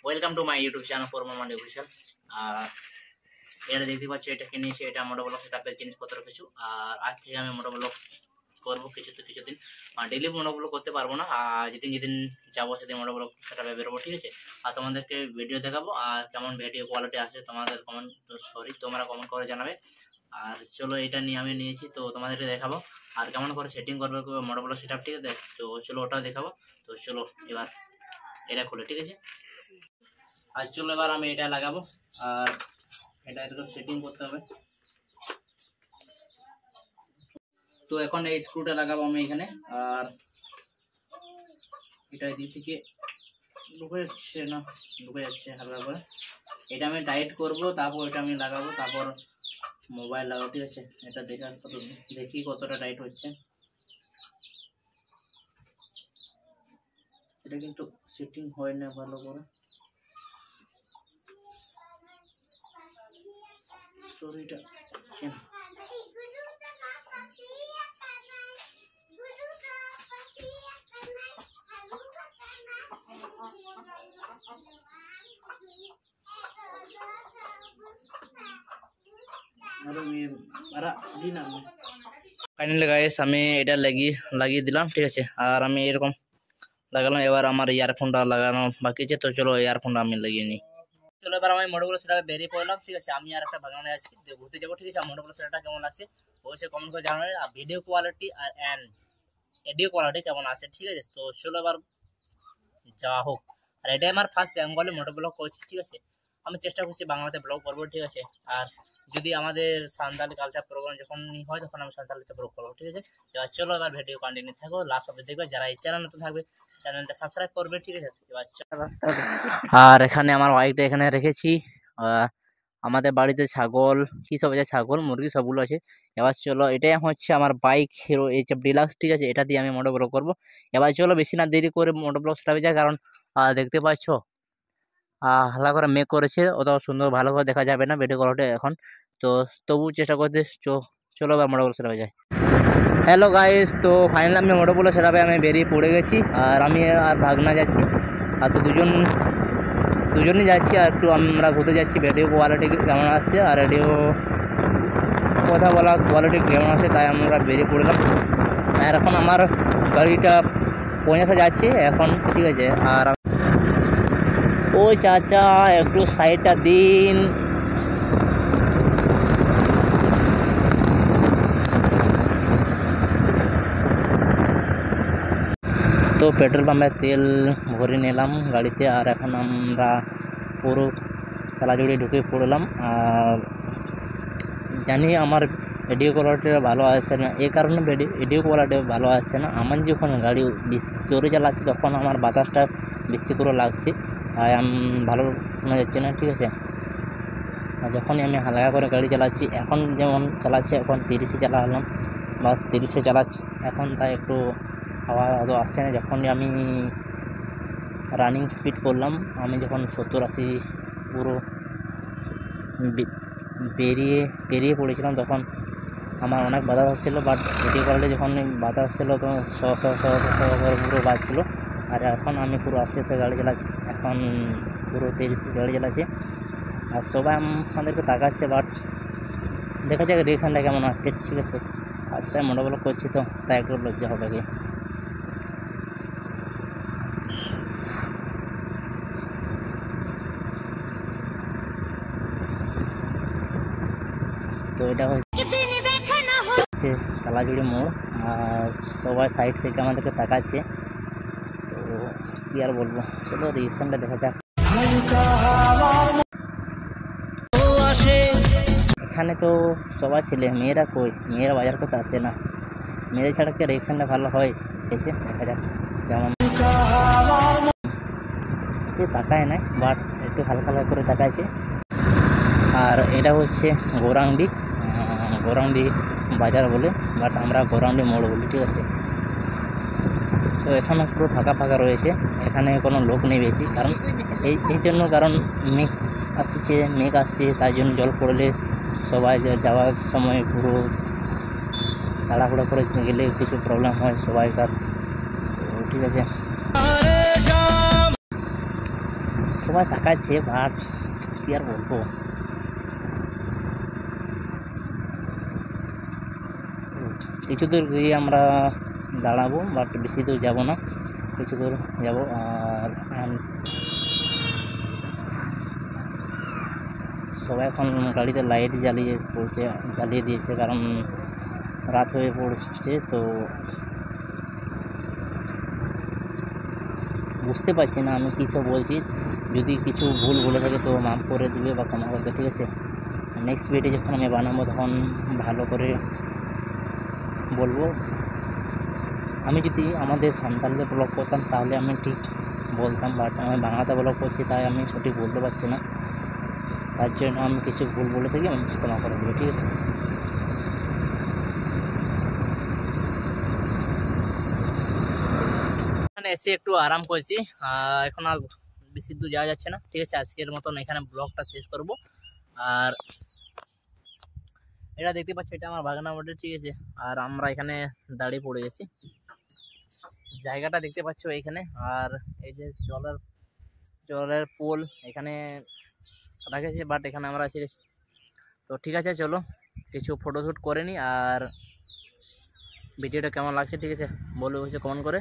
Welcome to my YouTube channel formal Mandi official. আর এটা দেখতে পাচ্ছি, এটা কিনেছি, এটা মোটোব্লগ সেটআপের জিনিসপত্র কিছু। আর আজ থেকে আমি মোটোব্লগ করবো কিছুদিন, ডেইলি মোটোব্লগ করতে পারবো না। আর যেদিন যেদিন যাবো সেদিন মোটোব্লগ সেটআপে বেরোবো, ঠিক আছে। আর তোমাদেরকে ভিডিও দেখাবো আর কেমন ভিডিও কোয়ালিটি আছে তোমাদের তোমরা কমেন্ট করে জানাবে। আর চলো, এটা নিয়ে আমি নিয়েছি তো তোমাদেরকে দেখাবো আর কেমন করে সেটিং করবে মোটোব্লগ সেটআপ, ঠিক আছে। তো চলো ওটাও দেখাবো। তো চলো এবার এটা খুলে, ঠিক আছে। আজ চলো এবার আমি এটা লাগাবো আর এটা একটু সেটিং করতে হবে। তো এখন এই স্ক্রুটা লাগাবো আমি এখানে। আর এটা এদিক থেকে ঢুকে যাচ্ছে হালকা করে। এটা আমি টাইট করব, তারপর এটা আমি লাগাবো, তারপর মোবাইল লাগাবো, ঠিক আছে। এটা দেখি কতটা টাইট হচ্ছে। এটা কিন্তু সেটিং হয় না ভালো করে, সরিটা ফাইনালি গাইস আমি এটা লাগিয়ে দিলাম, ঠিক আছে। আর আমি এরকম লাগালাম। এবার আমার ইয়ারফোনটা লাগানো বাকি আছে, তো চলো ইয়ারফোনটা আমি লাগিয়ে নিই। চলো এবার আমি মোটোব্লগ সেটআপে বেরিয়ে পড়লাম, ঠিক আছে। আমি আর একটা বাগানে যাচ্ছি, ঘুরতে যাবো, ঠিক আছে। আর মোটোব্লগ সেটআপটা কেমন লাগছে অবশ্যই কমেন্ট করে জানাবেন। আর ভিডিও কোয়ালিটি আর অডিও কোয়ালিটি কেমন আছে, ঠিক আছে। তো চলো এবার যা হোক। আর এটাই আমার ফার্স্ট বেঙ্গলি মোটোব্লগ করছি, ঠিক আছে। আমি চেষ্টা করছি বাংলাতে ব্লগ করবো, ঠিক আছে। আর যদি আমাদের সান্তালি কালচার প্রোগ্রাম যখন হয় তখন আমি সান্তালিতে ব্লগ করবো, ঠিক আছে। এবার চলো এবার ভিডিও কন্টিনিউ থাকো, লাস্ট অব্দি দেখবে। যারা এই চ্যানেল নতুন থাকবে চ্যানেলটা সাবস্ক্রাইব করবে, ঠিক আছে। আর এখানে আমার বাইকটা এখানে রেখেছি। আমাদের বাড়িতে ছাগল কি সব আছে, ছাগল মুরগি সবগুলো আছে। এবার চলো, এটাই হচ্ছে আমার বাইক হিরো এইচএফ ডিলাক্স, ঠিক আছে। এটা দিয়ে আমি মোটোব্লগ করবো। এবার চলো বেশি না দেরি করে মোটোব্লগ স্টার্ট হয়ে যায়, কারণ দেখতে পাচ্ছ হালকা করে মেঘ করেছে, অত সুন্দর ভালো করে দেখা যাবে না ভিডিও কলটা এখন। তো তবু চেষ্টা করতে চলো এবার মোটোব্লগ স্টার্ট হয়ে যায়। হ্যালো গাইস, তো ফাইনালি আমি মোটোব্লগ সেটআপে আমি বেরিয়ে পড়ে গেছি। আর আমি আর ভাগনা যাচ্ছি। আর তো দুজনই যাচ্ছি। আর একটু আমরা ঘুরতে যাচ্ছি। ভিডিও কোয়ালিটি কেমন আসছে আর রেডিও কথা বলা কোয়ালিটি কেমন আসে, তাই আমরা বেরিয়ে পড়লাম। আর এখন আমার গাড়িটা পৌঁছাতে যাচ্ছে এখন, ঠিক আছে। আর ওই চাচা একটু সাইডটা দিন। তো পেট্রোল পাম্পে তেল ভরে নিলাম গাড়িতে। আর এখন আমরা পুরো খেলাজুড়ি ঢুকে পড়লাম। আর জানি আমার ভিডিও কোয়ালিটিটা ভালো আসছে না, এই কারণে ভিডিও কোয়ালিটি ভালো আসছে না। আমার যখন গাড়ি বেশি জোরে চালাচ্ছি তখন আমার বাতাসটা বেশি করে লাগছে, তাই ভালো শোনা যাচ্ছে না, ঠিক আছে। আর যখনই আমি হালকা করে গাড়ি চালাচ্ছি, এখন যেমন চালাচ্ছি, এখন 30-এ চালালাম বা 30-এ চালাচ্ছি এখন, তাই একটু হাওয়া অত আসছে না। যখনই আমি রানিং স্পিড করলাম, আমি যখন 70-80 পুরো পেরিয়ে পড়েছিলাম, তখন আমার অনেক বাতাস আসছিলো। বাট ভিডিও কলে যখন বাতাস আসছিলো তো পুরো বাজছিলো। আর এখন আমি পুরো আস্তে আস্তে গাড়ি চালাচ্ছি, এখন পুরো 30 গাড়ি চালাচ্ছি। আর সবাই আমাদেরকে তাকাচ্ছে, বাট দেখা যাক রিয়েকশানটা কেমন আসছে, ঠিক আছে। ফার্স্ট টাইম মোটোব্লগ করছি তো তাই একটু লজ্জা হবে কি। তো এটা হচ্ছে তালাজুড়ি মোড়। আর সবাই সাইড থেকে আমাদেরকে তাকাচ্ছে, তো কি আর বলবো। চলো রিয়েকশানটা দেখা যাক। এখানে তো সবাই ছেলে, মেয়েরা কই? মেয়েরা বাজার করতে আসে না। মেয়েদের ছাড়া কি রিয়েকশানটা ভালো হয়? এসে দেখা যাক যেমন একটু তাকায় নাই, বাট একটু হালকা হালকা করে তাকাইছে। আর এটা হচ্ছে গৌরাঙ্গি বাজার বলে, বাট আমরা গৌরাঙ্গি মোড় বলি, ঠিক আছে। তো এখানে পুরো ফাঁকা রয়েছে, এখানে কোনো লোক নেই বেশি, কারণ এই জন্য, কারণ মেঘ আসছে তাই জন্য জল পড়লে সবাই যাওয়ার সময় পুরো তাড়াহুড়ো করে গেলে কিছু প্রবলেম হয় সবাইকার, ঠিক আছে। সবাই তাকাচ্ছে, বাট কি আর বলবো। কিছু দূর গিয়ে আমরা দাঁড়াবো, বাট বেশি দূর যাবো না, কিছু দূর যাবো। আর সবাই এখন গাড়িতে লাইট জ্বালিয়ে দিয়েছে, কারণ রাত হয়ে পড়ছে। তো বুঝতে পারছি না আমি কী সব বলছি, যদি কিছু ভুল বলে থাকে তো মাফ করে দিবে বা ক্ষমা করবে, ঠিক আছে। নেক্সট ভিডিও যখন আমি বানাবো তখন ভালো করে বলবো। আমি যদি আমাদের সান্তালতে ব্লগ করতাম তাহলে আমি ঠিক বলতাম, বাট আমি বাংলাতে ব্লগ করছি তাই আমি সঠিক বলতে পারছি না। তার জন্য আমি কিছু ভুল বলে থাকি, আমি ক্ষমা করে দেবো, ঠিক আছে। এখানে এসে একটু আরাম করেছি, এখন আর বেশি দূর যাওয়া যাচ্ছে না, ঠিক আছে। আজকের মতন এখানে ব্লগটা শেষ করব। আর এটা দেখতে পাচ্ছ, এটা আমার বাগানা বটে, ঠিক আছে। আর আমরা এখানে দাঁড়িয়ে পড়ে গেছি, জায়গাটা দেখতে পাচ্ছ এইখানে। আর এই যে জলের পোল এখানে রাখেছি, বাট এখানে আমরা আছি। তো ঠিক আছে, চলো কিছু ফটোশ্যুট করে নিই। আর ভিডিওটা কেমন লাগছে, ঠিক আছে, বলো হচ্ছে কমেন্ট করে।